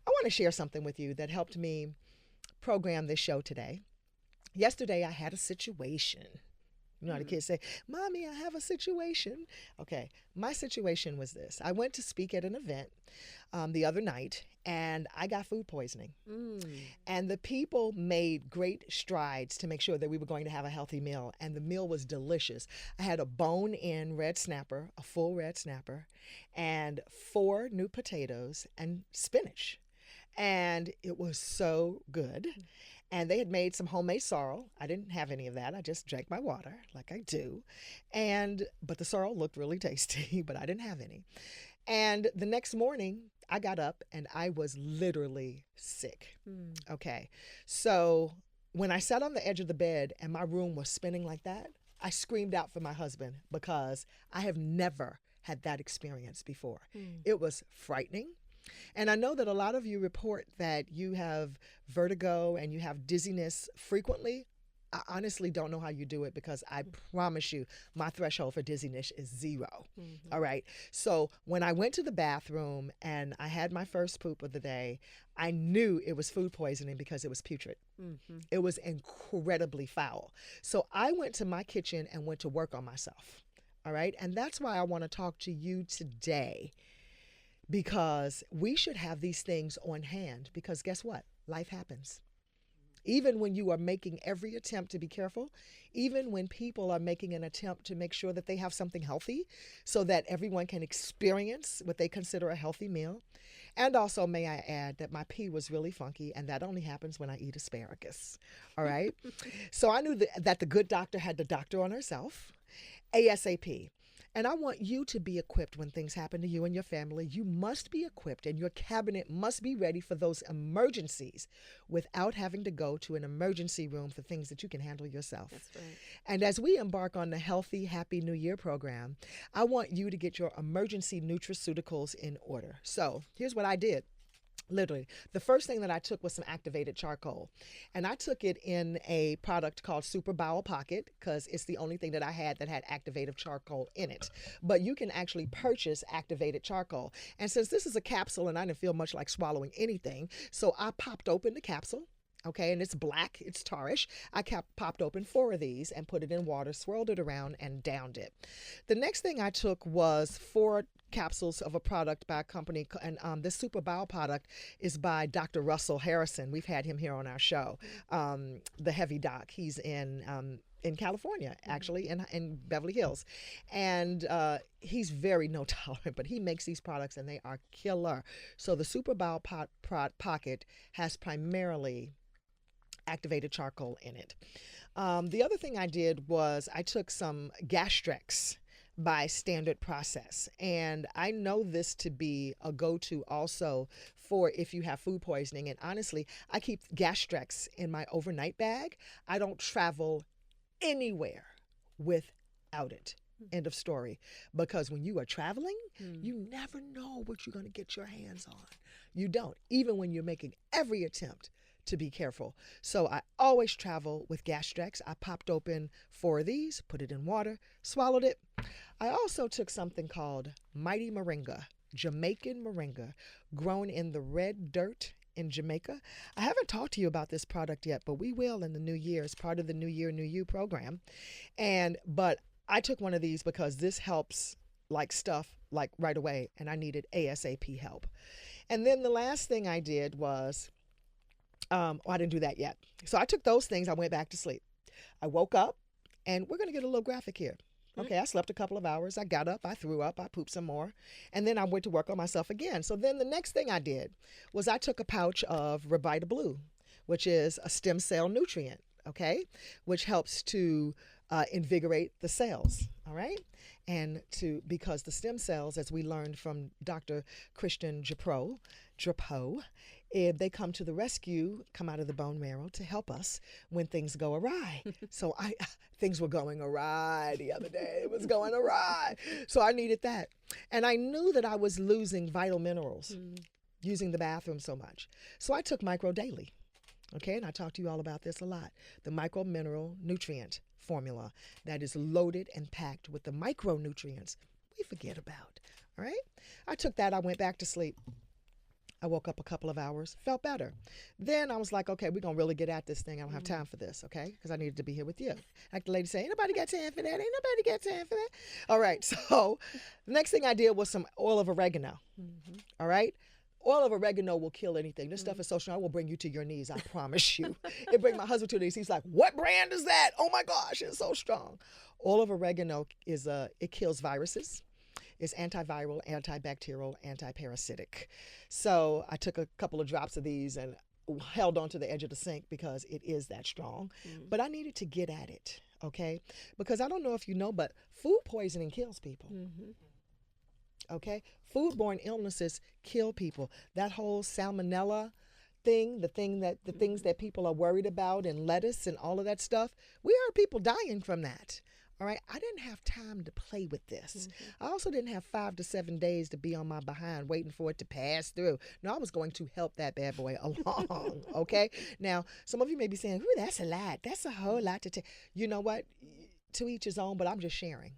I want to share something with you that helped me program this show today. Yesterday, I had a situation. You know how the kids say, Mommy, I have a situation. Okay, my situation was this. I went to speak at an event the other night, and I got food poisoning. And the people made great strides to make sure that we were going to have a healthy meal, and the meal was delicious. I had a bone-in red snapper, a full red snapper, and 4 new potatoes and spinach. And it was so good. And they had made some homemade sorrel. I didn't have any of that. I just drank my water like I do. But the sorrel looked really tasty, but I didn't have any. And the next morning, I got up and I was literally sick. Okay. So when I sat on the edge of the bed and my room was spinning like that, I screamed out for my husband because I have never had that experience before. It was frightening. And I know that a lot of you report that you have vertigo and you have dizziness frequently. I honestly don't know how you do it because I promise you my threshold for dizziness is 0. All right. So when I went to the bathroom and I had my first poop of the day, I knew it was food poisoning because it was putrid. It was incredibly foul. So I went to my kitchen and went to work on myself. All right. And that's why I want to talk to you today, because we should have these things on hand, because guess what? Life happens. Even when you are making every attempt to be careful, even when people are making an attempt to make sure that they have something healthy so that everyone can experience what they consider a healthy meal. And also, may I add that my pee was really funky, and that only happens when I eat asparagus. All right? So I knew that the good doctor had the doctor on herself, ASAP. And I want you to be equipped when things happen to you and your family. You must be equipped, and your cabinet must be ready for those emergencies without having to go to an emergency room for things that you can handle yourself. That's right. And as we embark on the Healthy, Happy New Year program, I want you to get your emergency nutraceuticals in order. So here's what I did. Literally, the first thing that I took was some activated charcoal, and I took it in a product called Super Bowel Pocket because it's the only thing that I had that had activated charcoal in it. But you can actually purchase activated charcoal. And since this is a capsule and I didn't feel much like swallowing anything, so I popped open the capsule. Okay, and it's black, it's tarish. I popped open 4 of these and put it in water, swirled it around, and downed it. The next thing I took was 4 capsules of a product by a company, and this Super Bowel product is by Dr. Russell Harrison. We've had him here on our show, the Heavy Doc. He's in California, actually, in Beverly Hills. And he's very no tolerant, but he makes these products and they are killer. So the Super Bowel Pocket has primarily activated charcoal in it. The other thing I did was I took some Gastrex by Standard Process, and I know this to be a go-to also for if you have food poisoning. And honestly, I keep Gastrex in my overnight bag. I don't travel anywhere without it. End of story. Because when you are traveling, you never know what you're going to get your hands on. You don't, even when you're making every attempt to be careful. So I always travel with Gastrex. I popped open 4 of these, put it in water, swallowed it. I also took something called Mighty Moringa, Jamaican moringa, grown in the red dirt in Jamaica. I haven't talked to you about this product yet, but we will in the new year as part of the New Year, New You program. But I took one of these because this helps like stuff like right away, and I needed ASAP help. And then the last thing I did was, I didn't do that yet. So I took those things, I went back to sleep. I woke up, and we're going to get a little graphic here. Okay, I slept a couple of hours. I got up, I threw up, I pooped some more, and then I went to work on myself again. So then the next thing I did was I took a pouch of Revita Blue, which is a stem cell nutrient, okay, which helps to invigorate the cells, all right? And because the stem cells, as we learned from Dr. Christian Drapeau, they come to the rescue, come out of the bone marrow to help us when things go awry. So things were going awry the other day. It was going awry. So I needed that. And I knew that I was losing vital minerals using the bathroom so much. So I took Micro Daily. Okay, and I talk to you all about this a lot. The micro mineral nutrient formula that is loaded and packed with the micronutrients we forget about. All right, I took that. I went back to sleep. I woke up a couple of hours, felt better. Then I was like, okay, we're going to really get at this thing. I don't have time for this, okay? Because I needed to be here with you. Like the lady said, ain't nobody got time for that. Ain't nobody got time for that. All right, so the next thing I did was some oil of oregano, all right? Oil of oregano will kill anything. This stuff is so strong, it will bring you to your knees, I promise you. It bring my husband to his knees. He's like, what brand is that? Oh my gosh, it's so strong. Oil of oregano it kills viruses. It's antiviral, antibacterial, antiparasitic. So I took a couple of drops of these and held onto the edge of the sink because it is that strong. But I needed to get at it, okay? Because I don't know if you know, but food poisoning kills people. Okay? Foodborne illnesses kill people. That whole salmonella thing, the things that people are worried about in lettuce and all of that stuff, we heard people dying from that. All right, I didn't have time to play with this. I also didn't have 5 to 7 days to be on my behind waiting for it to pass through. No, I was going to help that bad boy along, okay? Now, some of you may be saying, ooh, that's a lot. That's a whole lot to take. You know what? To each his own, but I'm just sharing,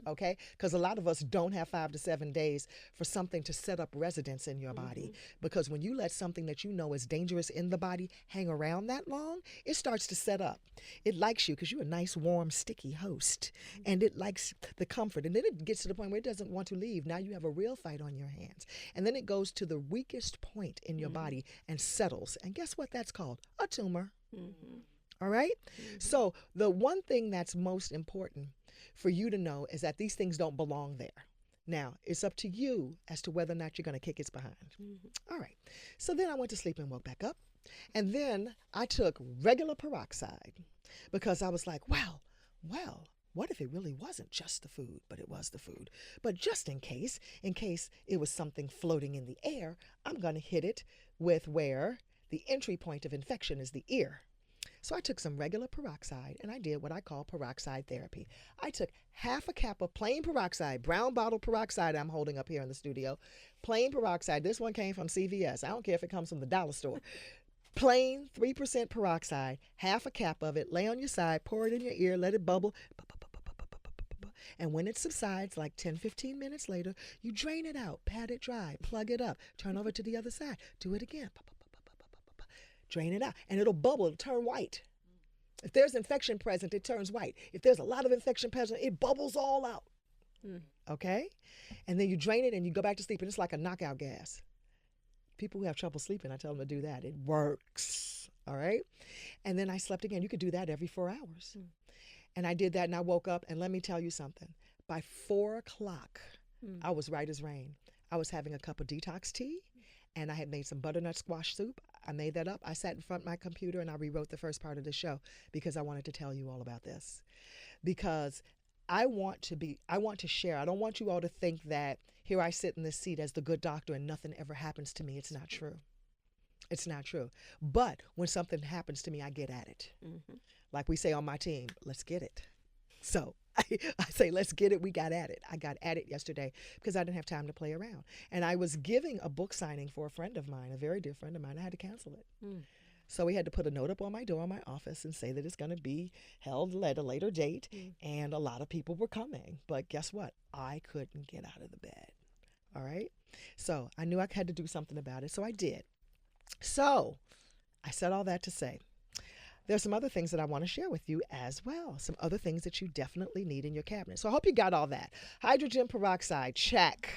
okay? Because a lot of us don't have 5 to 7 days for something to set up residence in your body. Because when you let something that you know is dangerous in the body hang around that long, it starts to set up. It likes you because you're a nice, warm, sticky host, and it likes the comfort. And then it gets to the point where it doesn't want to leave. Now you have a real fight on your hands. And then it goes to the weakest point in your body and settles. And guess what that's called? A tumor. All right? So the one thing that's most important for you to know is that these things don't belong there. Now, it's up to you as to whether or not you're going to kick its behind. All right. So then I went to sleep and woke back up. And then I took regular peroxide because I was like, well, what if it really wasn't just the food, but it was the food? But just in case it was something floating in the air, I'm going to hit it with where the entry point of infection is the ear. So I took some regular peroxide and I did what I call peroxide therapy. I took half a cap of plain peroxide, brown bottle peroxide I'm holding up here in the studio. Plain peroxide. This one came from CVS. I don't care if it comes from the dollar store. Plain 3% peroxide, half a cap of it, lay on your side, pour it in your ear, let it bubble. And when it subsides, like 10, 15 minutes later, you drain it out, pat it dry, plug it up, turn over to the other side, do it again. Drain it out, and it'll bubble, it'll turn white. If there's infection present, it turns white. If there's a lot of infection present, it bubbles all out. Okay? And then you drain it and you go back to sleep, and it's like a knockout gas. People who have trouble sleeping, I tell them to do that. It works. All right? And then I slept again. You could do that every 4 hours. And I did that, and I woke up, and let me tell you something. By 4 o'clock, I was right as rain. I was having a cup of detox tea, and I had made some butternut squash soup. I made that up. I sat in front of my computer and I rewrote the first part of the show because I wanted to tell you all about this. Because I want to share. I don't want you all to think that here I sit in this seat as the good doctor and nothing ever happens to me. It's not true. It's not true. But when something happens to me, I get at it. Like we say on my team, let's get it. So I say, let's get it. We got at it. I got at it yesterday because I didn't have time to play around. And I was giving a book signing for a friend of mine, a very dear friend of mine. I had to cancel it. So we had to put a note up on my door in my office and say that it's going to be held at a later date. And a lot of people were coming. But guess what? I couldn't get out of the bed. All right? So I knew I had to do something about it. So I did. So I said all that to say, there's some other things that I want to share with you as well. Some other things that you definitely need in your cabinet. So I hope you got all that. Hydrogen peroxide, check.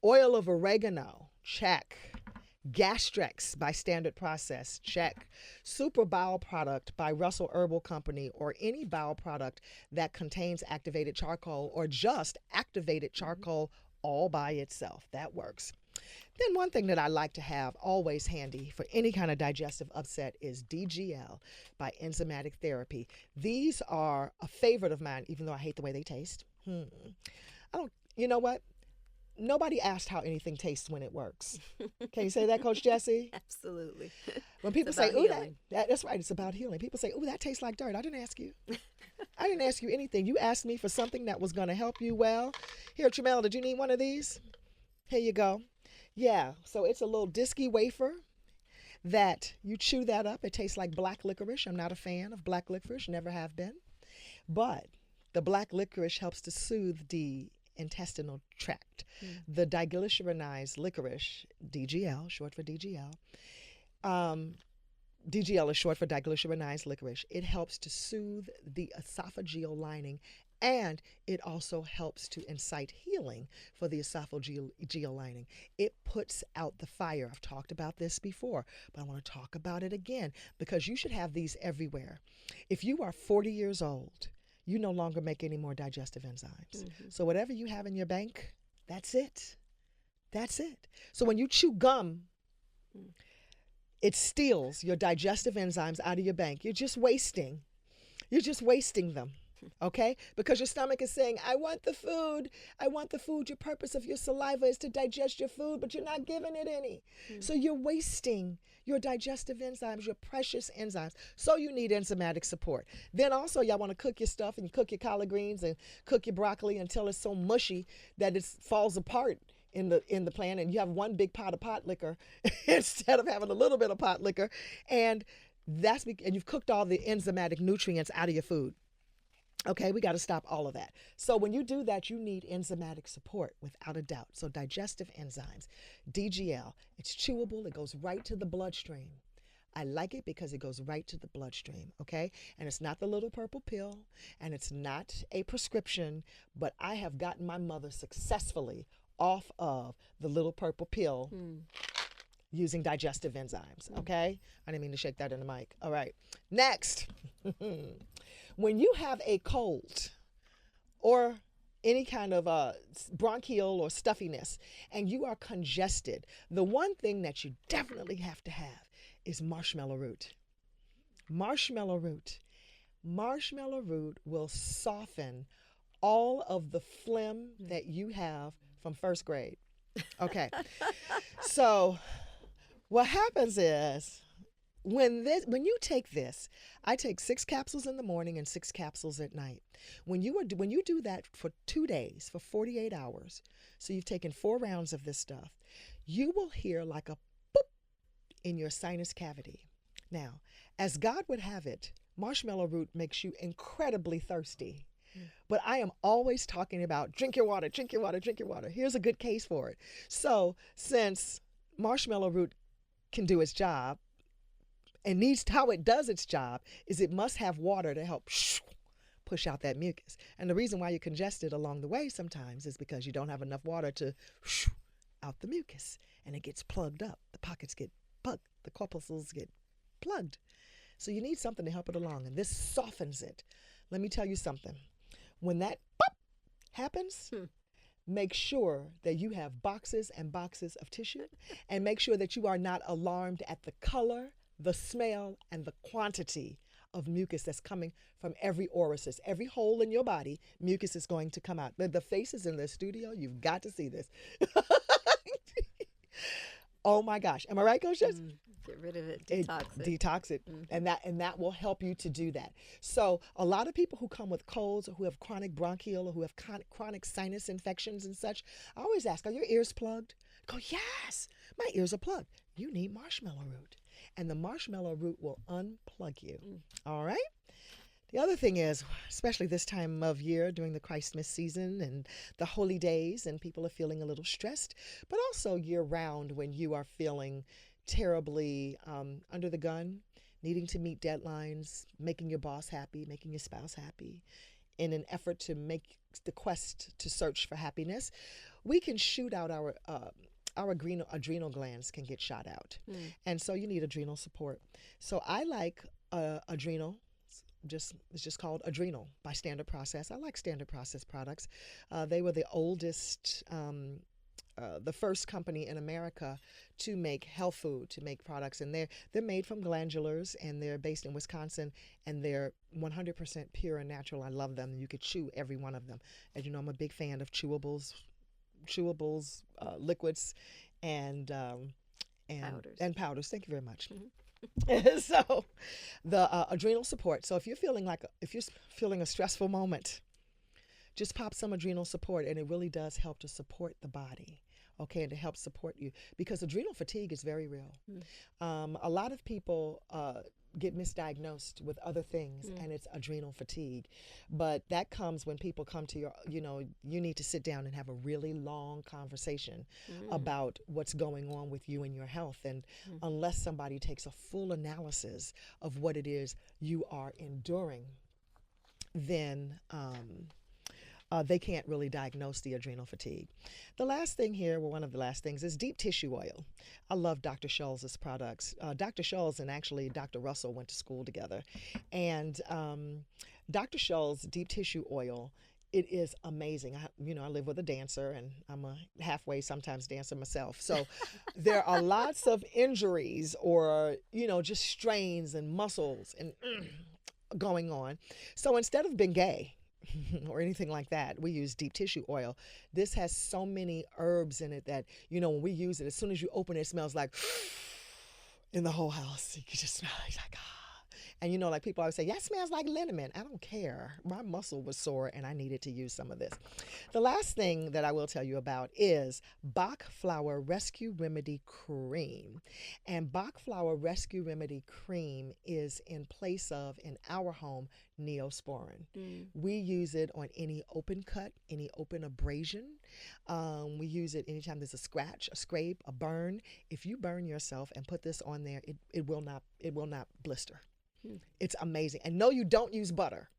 Oil of oregano, check. Gastrex by Standard Process, check. Super Bowel Product by Russell Herbal Company, or any bowel product that contains activated charcoal or just activated charcoal all by itself. That works. Then one thing that I like to have always handy for any kind of digestive upset is DGL by Enzymatic Therapy. These are a favorite of mine, even though I hate the way they taste. You know what? Nobody asked how anything tastes when it works. Can you say that, Coach Jessie? Absolutely. When people say, ooh, that's right, it's about healing. People say, ooh, that tastes like dirt. I didn't ask you. I didn't ask you anything. You asked me for something that was going to help you well. Here, Tramel, did you need one of these? Here you go. Yeah, so it's a little disky wafer that you chew that up. It tastes like black licorice. I'm not a fan of black licorice, never have been. But the black licorice helps to soothe the intestinal tract. The diglycerinized licorice, DGL, short for DGL. DGL is short for diglycerinized licorice. It helps to soothe the esophageal lining, and it also helps to incite healing for the esophageal lining. It puts out the fire. I've talked about this before, but I want to talk about it again because you should have these everywhere. If you are 40 years old, you no longer make any more digestive enzymes. So whatever you have in your bank, that's it. That's it. So when you chew gum, it steals your digestive enzymes out of your bank. You're just wasting them. Okay? Because your stomach is saying, I want the food. I want the food. Your purpose of your saliva is to digest your food, but you're not giving it any. So you're wasting your digestive enzymes, your precious enzymes. So you need enzymatic support. Then also, y'all want to cook your stuff, and you cook your collard greens and cook your broccoli until it's so mushy that it falls apart in the pan, and you have one big pot of pot liquor instead of having a little bit of pot liquor, and you've cooked all the enzymatic nutrients out of your food. Okay, we got to stop all of that. So when you do that, you need enzymatic support without a doubt. So digestive enzymes, DGL, it's chewable. It goes right to the bloodstream. I like it because it goes right to the bloodstream, okay? And it's not the little purple pill, and it's not a prescription, but I have gotten my mother successfully off of the little purple pill using digestive enzymes, okay? I didn't mean to shake that in the mic. All right, next. When you have a cold or any kind of bronchial or stuffiness and you are congested, the one thing that you definitely have to have is marshmallow root. Marshmallow root. Marshmallow root will soften all of the phlegm that you have from first grade. Okay. So what happens is when you take this, I take 6 capsules in the morning and 6 capsules at night. When you do that for 2 days, for 48 hours, so you've taken 4 rounds of this stuff, you will hear like a boop in your sinus cavity. Now, as God would have it, marshmallow root makes you incredibly thirsty. But I am always talking about drink your water, drink your water, drink your water. Here's a good case for it. So since marshmallow root can do its job, and how it does its job is it must have water to help push out that mucus. And the reason why you're congested along the way sometimes is because you don't have enough water to out the mucus, and it gets plugged up. The pockets get plugged. The corpuscles get plugged. So you need something to help it along, and this softens it. Let me tell you something. When that pop happens, make sure that you have boxes and boxes of tissue, and make sure that you are not alarmed at the color, the smell, and the quantity of mucus that's coming from every orifice. Every hole in your body, mucus is going to come out. The faces in the studio, you've got to see this. Oh my gosh. Am I right, Coach Jess? Get rid of it, detox it. Detox it. And that will help you to do that. So a lot of people who come with colds or who have chronic bronchial or who have chronic sinus infections and such, I always ask, are your ears plugged? I go, yes, my ears are plugged. You need marshmallow root. And the marshmallow root will unplug you. All right? The other thing is, especially this time of year during the Christmas season and the holy days, and people are feeling a little stressed, but also year round when you are feeling terribly under the gun, needing to meet deadlines, making your boss happy, making your spouse happy, in an effort to make the quest to search for happiness, we can shoot out our adrenal glands can get shot out. And so you need adrenal support. So I like adrenal. It's just called Adrenal by Standard Process. I like Standard Process products. They were the oldest, the first company in America to make health food, to make products, and they're made from glandulars, and they're based in Wisconsin, and they're 100% pure and natural. I love them. You could chew every one of them. As you know, I'm a big fan of chewables, liquids, and powders. Thank you very much. So the adrenal support. So if you're feeling a stressful moment, just pop some adrenal support, and it really does help to support the body. Okay, and to help support you, because adrenal fatigue is very real. A lot of people get misdiagnosed with other things, and it's adrenal fatigue. But that comes when people come to your, you need to sit down and have a really long conversation about what's going on with you and your health. And unless somebody takes a full analysis of what it is you are enduring, then they can't really diagnose the adrenal fatigue. The last thing here, well, one of the last things, is deep tissue oil. I love Dr. Scholl's products. Dr. Scholl's and actually Dr. Russell went to school together. And Dr. Scholl's deep tissue oil, it is amazing. I live with a dancer, and I'm a halfway sometimes dancer myself. So there are lots of injuries or, just strains and muscles and going on. So instead of Bengay, or anything like that, we use deep tissue oil. This has so many herbs in it that, when we use it, as soon as you open it, it smells like in the whole house. You can just smell it. It's like, ah. And, like people always say, that smells like liniment. I don't care. My muscle was sore and I needed to use some of this. The last thing that I will tell you about is Bach Flower Rescue Remedy Cream. And Bach Flower Rescue Remedy Cream is in place of, in our home, Neosporin. We use it on any open cut, any open abrasion. We use it anytime there's a scratch, a scrape, a burn. If you burn yourself and put this on there, it will not blister. It's amazing. And no, you don't use butter.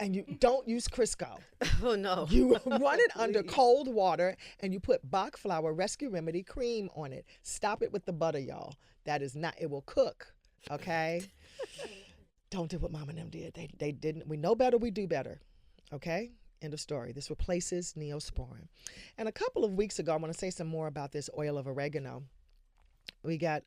And you don't use Crisco. Oh, no. You run it under cold water and you put Bach Flower Rescue Remedy Cream on it. Stop it with the butter, y'all. That is not, it will cook. Okay? Don't do what Mom and them did. They didn't. We know better, we do better. Okay? End of story. This replaces Neosporin. And a couple of weeks ago, I want to say some more about this oil of oregano. We got,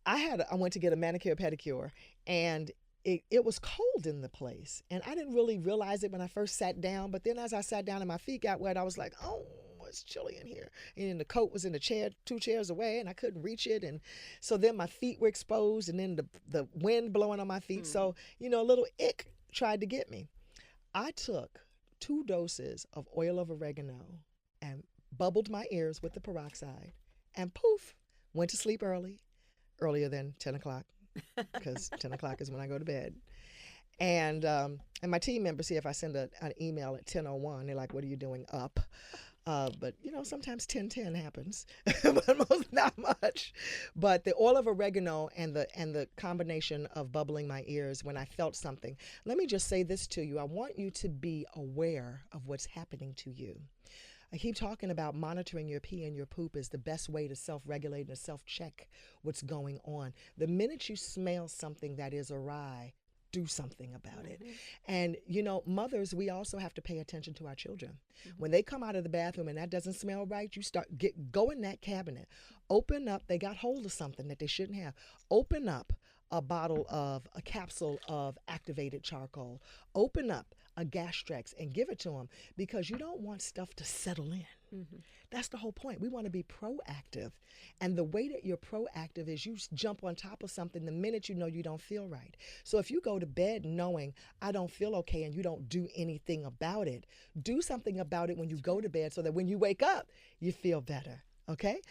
I went to get a manicure pedicure, and it was cold in the place. And I didn't really realize it when I first sat down. But then as I sat down and my feet got wet, I was like, oh, it's chilly in here. And the coat was in the chair, 2 chairs away, and I couldn't reach it. And so then my feet were exposed, and then the wind blowing on my feet. So, a little ick tried to get me. I took 2 doses of oil of oregano and bubbled my ears with the peroxide, and poof, went to sleep earlier than 10 o'clock, because 10 o'clock is when I go to bed. And my team members here, if I send an email at 10:01, they're like, what are you doing up? But, sometimes 10:10 happens, but most not much. But the oil of oregano and the combination of bubbling my ears when I felt something. Let me just say this to you. I want you to be aware of what's happening to you. I keep talking about monitoring your pee and your poop is the best way to self-regulate and self-check what's going on. The minute you smell something that is awry, do something about it. And, mothers, we also have to pay attention to our children. When they come out of the bathroom and that doesn't smell right, you go in that cabinet, open up, they got hold of something that they shouldn't have. Open up a capsule of activated charcoal. Open up a Gastrex and give it to them, because you don't want stuff to settle in. That's the whole point. We want to be proactive. And the way that you're proactive is you jump on top of something the minute you know you don't feel right. So if you go to bed knowing I don't feel okay and you don't do anything about it, do something about it when you go to bed so that when you wake up, you feel better. Okay?